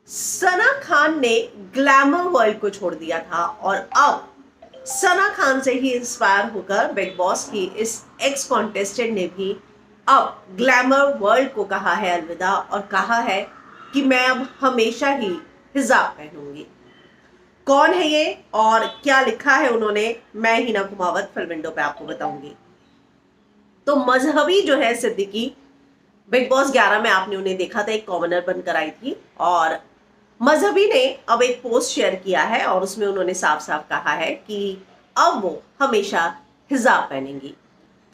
सना खान ने glamour world को छोड़ दिया था और अब सना खान से ही इंस्पायर होकर बिग बॉस की इस एक्स कॉन्टेस्टेंट ने भी अब ग्लैमर वर्ल्ड को कहा है अलविदा और कहा है कि मैं अब हमेशा ही हिजाब पहनूंगी। कौन है ये और क्या लिखा है उन्होंने, मैं हिना कुमावत फिल्म विंडो पे आपको बताऊंगी। तो मजहबी जो है सिद्दीकी, बिग बॉस 11 में आपने उन्हें देखा था, एक कॉमनर बनकर आई थी और मजहबी ने अब एक पोस्ट शेयर किया है और उसमें उन्होंने साफ साफ कहा है कि अब वो हमेशा हिजाब पहनेंगी।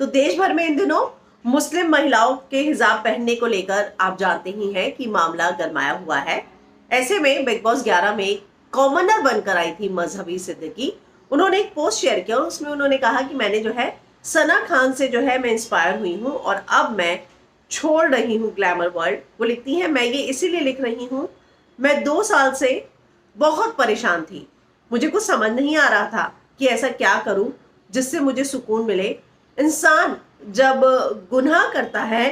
तो देश भर में इन दिनों मुस्लिम महिलाओं के हिजाब पहनने को लेकर आप जानते ही हैं कि मामला गरमाया हुआ है। ऐसे में बिग बॉस 11 में कॉमनर बनकर आई थी मजहबी सिद्दीकी, उन्होंने एक पोस्ट शेयर किया और उसमें उन्होंने कहा कि मैंने जो है सना खान से जो है मैं इंस्पायर हुई हूँ और अब मैं छोड़ रही हूँ ग्लैमर वर्ल्ड। वो लिखती है, मैं ये इसीलिए लिख रही हूँ, मैं 2 साल से बहुत परेशान थी, मुझे कुछ समझ नहीं आ रहा था कि ऐसा क्या करूं जिससे मुझे सुकून मिले। इंसान जब गुनाह करता है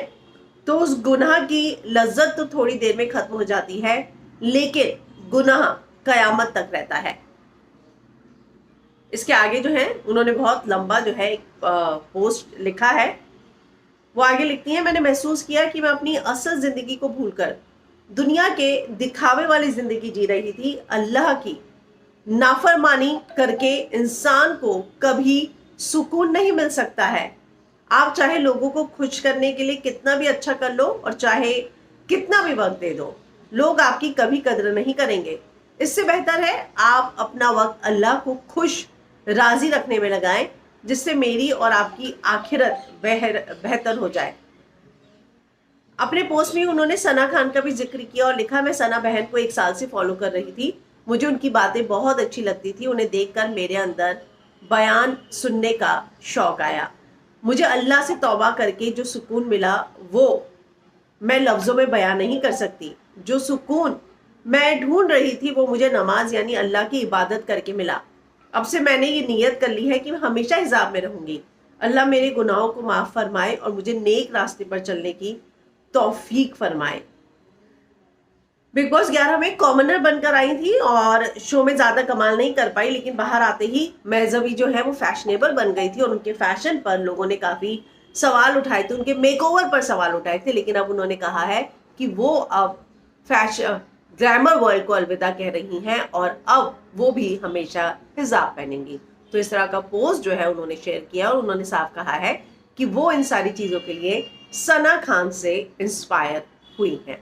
तो उस गुनाह की लज्जत तो थोड़ी देर में खत्म हो जाती है, लेकिन गुनाह कयामत तक रहता है। इसके आगे जो है उन्होंने बहुत लंबा जो है एक पोस्ट लिखा है। वो आगे लिखती हैं, मैंने महसूस किया कि मैं अपनी असल जिंदगी को भूलकर दुनिया के दिखावे वाली जिंदगी जी रही थी। अल्लाह की नाफरमानी करके इंसान को कभी सुकून नहीं मिल सकता है। आप चाहे लोगों को खुश करने के लिए कितना भी अच्छा कर लो और चाहे कितना भी वक्त दे दो, लोग आपकी कभी कदर नहीं करेंगे। इससे बेहतर है आप अपना वक्त अल्लाह को खुश राजी रखने में लगाएं, जिससे मेरी और आपकी आखिरत बेहतर हो जाए। अपने पोस्ट में उन्होंने सना खान का भी जिक्र किया और लिखा, मैं सना बहन को 1 साल से फॉलो कर रही थी, मुझे उनकी बातें बहुत अच्छी लगती थी, उन्हें देखकर मेरे अंदर बयान सुनने का शौक आया। मुझे अल्लाह से तौबा करके जो सुकून मिला वो मैं लफ्ज़ों में बयान नहीं कर सकती। जो सुकून मैं ढूंढ रही थी वो मुझे नमाज यानी अल्लाह की इबादत करके मिला। अब से मैंने ये नियत कर ली है कि मैं हमेशा हिजाब में रहूंगी। अल्लाह मेरे गुनाहों को माफ़ फरमाए और मुझे नेक रास्ते पर चलने की तौफीक फरमाए। बिग बॉस 11 में कॉमनर बनकर आई थी और शो में ज्यादा कमाल नहीं कर पाई, लेकिन बाहर आते ही मजहबी जो है वो फैशनेबल बन गई थी और उनके फैशन पर लोगों ने काफी सवाल उठाए थे, उनके मेकओवर पर सवाल उठाए थे। लेकिन अब उन्होंने कहा है कि वो अब फैशन ग्लैमर वर्ल्ड को अलविदा कह रही हैं और अब वो भी हमेशा हिजाब पहनेंगी। तो इस तरह का पोस्ट जो है उन्होंने शेयर किया और उन्होंने साफ कहा है कि वो इन सारी चीजों के लिए सना खान से इंस्पायर हुई हैं।